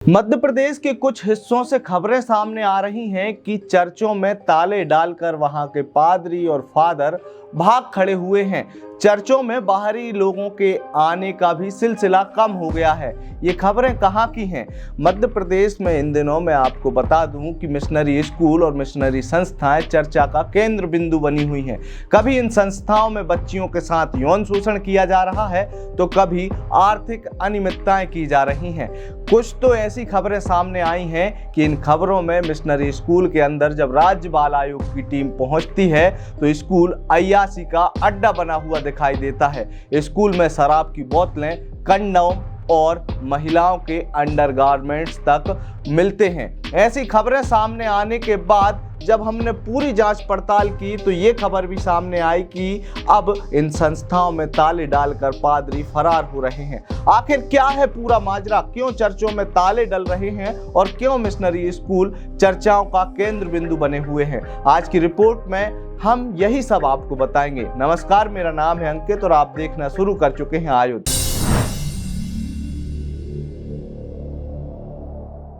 मध्य प्रदेश के कुछ हिस्सों से खबरें सामने आ रही हैं कि चर्चों में ताले डालकर वहां के पादरी और फादर भाग खड़े हुए हैं। चर्चों में बाहरी लोगों के आने का भी सिलसिला कम हो गया है। ये खबरें कहाँ की हैं? मध्य प्रदेश में इन दिनों मैं आपको बता दूं कि मिशनरी स्कूल और मिशनरी संस्थाएं चर्चा का केंद्र बिंदु बनी हुई हैं। कभी इन संस्थाओं में बच्चियों के साथ यौन शोषण किया जा रहा है तो कभी आर्थिक अनियमितताएं की जा रही हैं। कुछ तो ऐसी खबरें सामने आई हैं कि इन खबरों में मिशनरी स्कूल के अंदर जब राज्य बाल आयोग की टीम पहुंचती है तो स्कूल अय्याशी का अड्डा बना हुआ दिखाई देता है। स्कूल में शराब की बोतलें, कंडोम और महिलाओं के अंडरगारमेंट्स तक मिलते हैं। ऐसी खबरें सामने आने के बाद जब हमने पूरी जांच पड़ताल की तो ये खबर भी सामने आई कि अब इन संस्थाओं में ताले डालकर पादरी फरार हो रहे हैं। आखिर क्या है पूरा माजरा? क्यों चर्चों में ताले डल रहे हैं और क्यों मिशनरी स्कूल चर्चाओं का केंद्र बिंदु बने हुए हैं? आज की रिपोर्ट में हम यही सब आपको बताएंगे। नमस्कार, मेरा नाम है अंकित और आप देखना शुरू कर चुके हैं आयुध।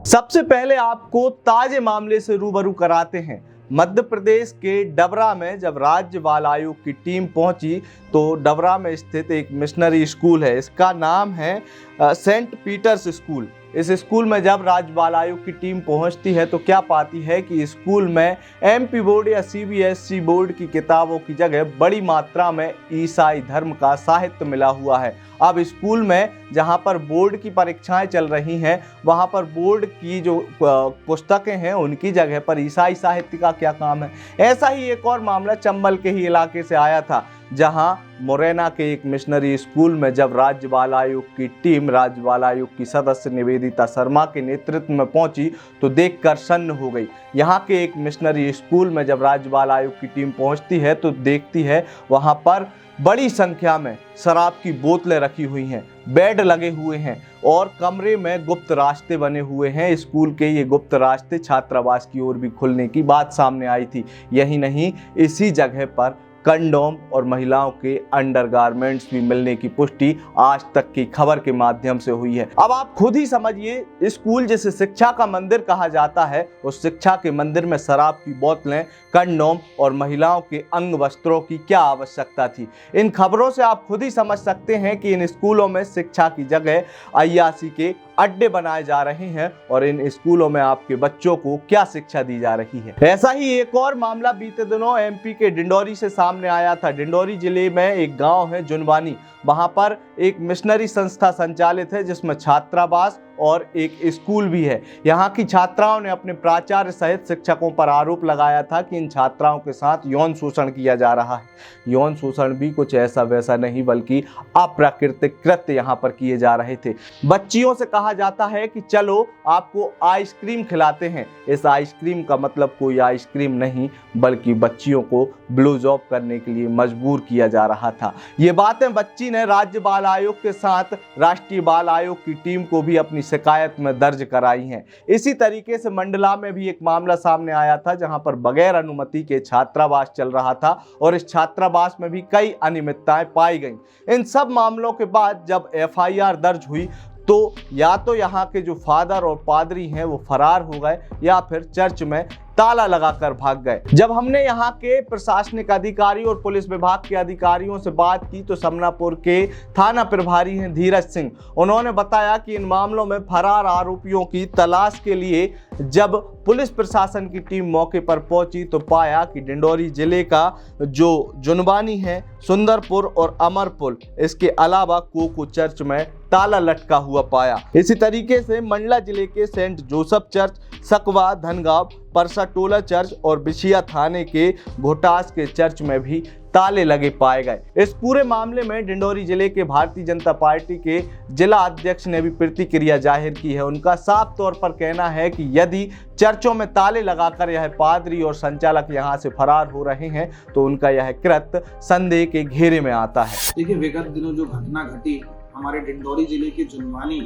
सबसे पहले आपको ताजे मामले से रूबरू कराते हैं। मध्य प्रदेश के डबरा में जब राज्य बाल आयोग की टीम पहुंची तो डबरा में स्थित एक मिशनरी स्कूल है। इसका नाम है सेंट पीटर्स स्कूल। इस स्कूल में जब राज्य बाल आयोग की टीम पहुंचती है तो क्या पाती है कि स्कूल में एमपी बोर्ड या सीबीएसई बोर्ड की किताबों की जगह बड़ी मात्रा में ईसाई धर्म का साहित्य मिला हुआ है। अब स्कूल में जहां पर बोर्ड की परीक्षाएं चल रही हैं वहां पर बोर्ड की जो पुस्तकें हैं उनकी जगह पर ईसाई साहित्य का क्या काम है? ऐसा ही एक और मामला चंबल के ही इलाके से आया था, जहां मुरैना के एक मिशनरी स्कूल में जब राज्य बाल आयोग की टीम राज्य बाल आयोग की सदस्य निवेदिता शर्मा के नेतृत्व में पहुंची तो देखकर सन्न हो गई। यहां के एक मिशनरी स्कूल में जब राज्य बाल आयोग की टीम पहुंचती है तो देखती है वहां पर बड़ी संख्या में शराब की बोतलें रखी हुई हैं, बेड लगे हुए हैं और कमरे में गुप्त रास्ते बने हुए हैं। स्कूल के ये गुप्त रास्ते छात्रावास की ओर भी खुलने की बात सामने आई थी। यही नहीं, इसी जगह पर कंडोम और महिलाओं के अंडरगारमेंट्स भी मिलने की पुष्टि आज तक की खबर के माध्यम से हुई है। अब आप खुद ही समझिए, स्कूल जिसे शिक्षा का मंदिर कहा जाता है उस शिक्षा के मंदिर में शराब की बोतलें, कंडोम और महिलाओं के अंग वस्त्रों की क्या आवश्यकता थी? इन खबरों से आप खुद ही समझ सकते हैं कि इन स्कूलों में शिक्षा की जगह अय्याशी के अड्डे बनाए जा रहे हैं और इन स्कूलों में आपके बच्चों को क्या शिक्षा दी जा रही है। ऐसा ही एक और मामला बीते दिनों एमपी के डिंडौरी से सामने आया था। डिंडौरी जिले में एक गांव है जुनवानी, वहां पर एक मिशनरी संस्था संचालित है जिसमें छात्रावास और एक स्कूल भी है। यहाँ की छात्राओं ने अपने प्राचार्य सहित शिक्षकों पर आरोप लगाया था कि इन छात्राओं के साथ यौन शोषण किया जा रहा है। यौन शोषण भी कुछ ऐसा वैसा नहीं बल्कि अप्राकृतिक कृत्य यहाँ पर किए जा रहे थे। बच्चियों से कहा जाता है कि चलो आपको आइसक्रीम खिलाते हैं। इस आइसक्रीम का मतलब कोई आइसक्रीम नहीं बल्कि बच्चियों को ब्लो जॉब करने के लिए मजबूर किया जा रहा था। ये बातें बच्ची ने राज्य बाल आयोग के साथ राष्ट्रीय बाल आयोग की टीम को भी अपनी शिकायत में दर्ज कराई हैं। इसी तरीके से मंडला में भी एक मामला सामने आया था जहां पर बगैर अनुमति के छात्रावास चल रहा था और इस छात्रावास में भी कई अनियमितताएं पाई गईं। इन सब मामलों के बाद जब एफआईआर दर्ज हुई तो या तो यहाँ के जो फादर और पादरी हैं वो फरार हो गए या फिर चर्च में ताला लगाकर भाग गए। जब हमने यहाँ के प्रशासनिक अधिकारी और पुलिस विभाग के अधिकारियों से बात की तो समनापुर के थाना प्रभारी हैं धीरज सिंह। उन्होंने बताया कि इन मामलों में फरार आरोपियों की तलाश के लिए जब पुलिस प्रशासन की टीम मौके पर पहुंची तो पाया कि डिंडौरी जिले का जो जुनवानी है, सुंदरपुर और अमरपुर, इसके अलावा कोको चर्च में ताला लटका हुआ पाया। इसी तरीके से मंडला जिले के saint Joseph church, Sakwa, Dhangaon, Parsatola church और बिछिया थाने के घोटास के चर्च में भी ताले लगे पाए गए। इस पूरे मामले में डिंडौरी जिले के भारतीय जनता पार्टी के जिला अध्यक्ष ने भी प्रतिक्रिया जाहिर की है। उनका साफ तौर पर कहना है कि यदि चर्चों में ताले लगाकर यह पादरी और संचालक यहां से फरार हो रहे हैं तो उनका यह कृत्य संदेह के घेरे में आता है। देखिए, विगत दिनों जो घटना घटी हमारे डिंडौरी जिले के जुनवानी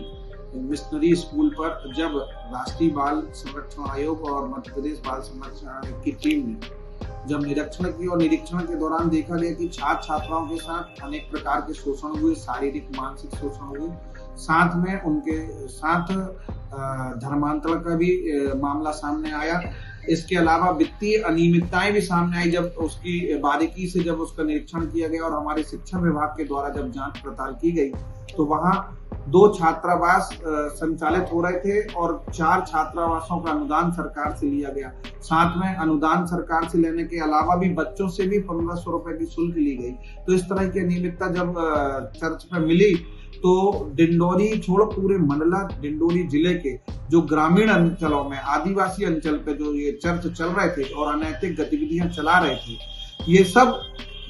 मिशनरी स्कूल पर, जब राष्ट्रीय बाल संरक्षण आयोग और मध्य प्रदेश बाल संरक्षण आयोग की टीम ने जब निरीक्षण की और निरीक्षण के दौरान देखा गया कि छात्र छात्राओं के साथ अनेक प्रकार के शोषण हुए, शारीरिक मानसिक शोषण हुए, साथ में उनके साथ धर्मांतरण का भी मामला सामने आया। इसके अलावा वित्तीय अनियमितताएं भी सामने आई जब उसकी बारीकी से जब उसका निरीक्षण किया गया और हमारे शिक्षा विभाग के द्वारा जब जांच पड़ताल की गई तो वहां 2 छात्रावास संचालित हो रहे थे और 4 छात्रावासों का अनुदान सरकार से लिया गया। साथ में अनुदान सरकार से लेने के अलावा भी बच्चों से भी 1500 रुपए की शुल्क ली गई। तो इस तरह की अनियमितता जब चर्च में मिली तो डिंडोरी छोड़ो पूरे मंडला डिंडोरी जिले के जो ग्रामीण अंचलों में आदिवासी अंचल पे जो ये चर्च चल रहे थे और अनैतिक गतिविधियां चला रहे थे, ये सब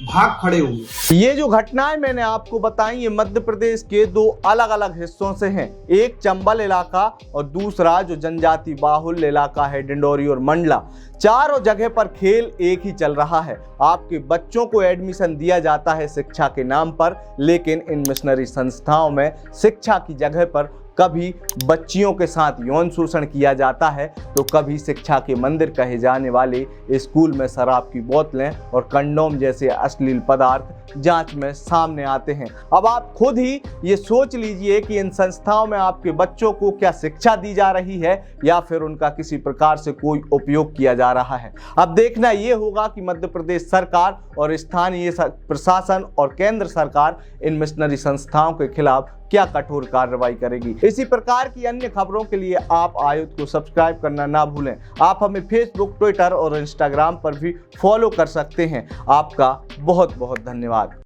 भाग खड़े हुए। ये जो घटनाएं मैंने आपको बताई ये मध्य प्रदेश के 2 अलग अलग हिस्सों से हैं। एक चंबल इलाका और दूसरा जो जनजाति बाहुल्य इलाका है डिंडोरी और मंडला। चारों जगह पर खेल एक ही चल रहा है। आपके बच्चों को एडमिशन दिया जाता है शिक्षा के नाम पर, लेकिन इन मिशनरी संस्थाओं में शिक्षा की जगह पर कभी बच्चियों के साथ यौन शोषण किया जाता है तो कभी शिक्षा के मंदिर कहे जाने वाले स्कूल में शराब की बोतलें और कंडोम जैसे अश्लील पदार्थ जांच में सामने आते हैं। अब आप खुद ही ये सोच लीजिए कि इन संस्थाओं में आपके बच्चों को क्या शिक्षा दी जा रही है या फिर उनका किसी प्रकार से कोई उपयोग किया जा रहा है। अब देखना ये होगा कि मध्य प्रदेश सरकार और स्थानीय प्रशासन और केंद्र सरकार इन मिशनरी संस्थाओं के खिलाफ क्या कठोर कार्रवाई करेगी। इसी प्रकार की अन्य खबरों के लिए आप आयुक्त को सब्सक्राइब करना ना भूलें। आप हमें फेसबुक, ट्विटर और इंस्टाग्राम पर भी फॉलो कर सकते हैं। आपका बहुत बहुत धन्यवाद।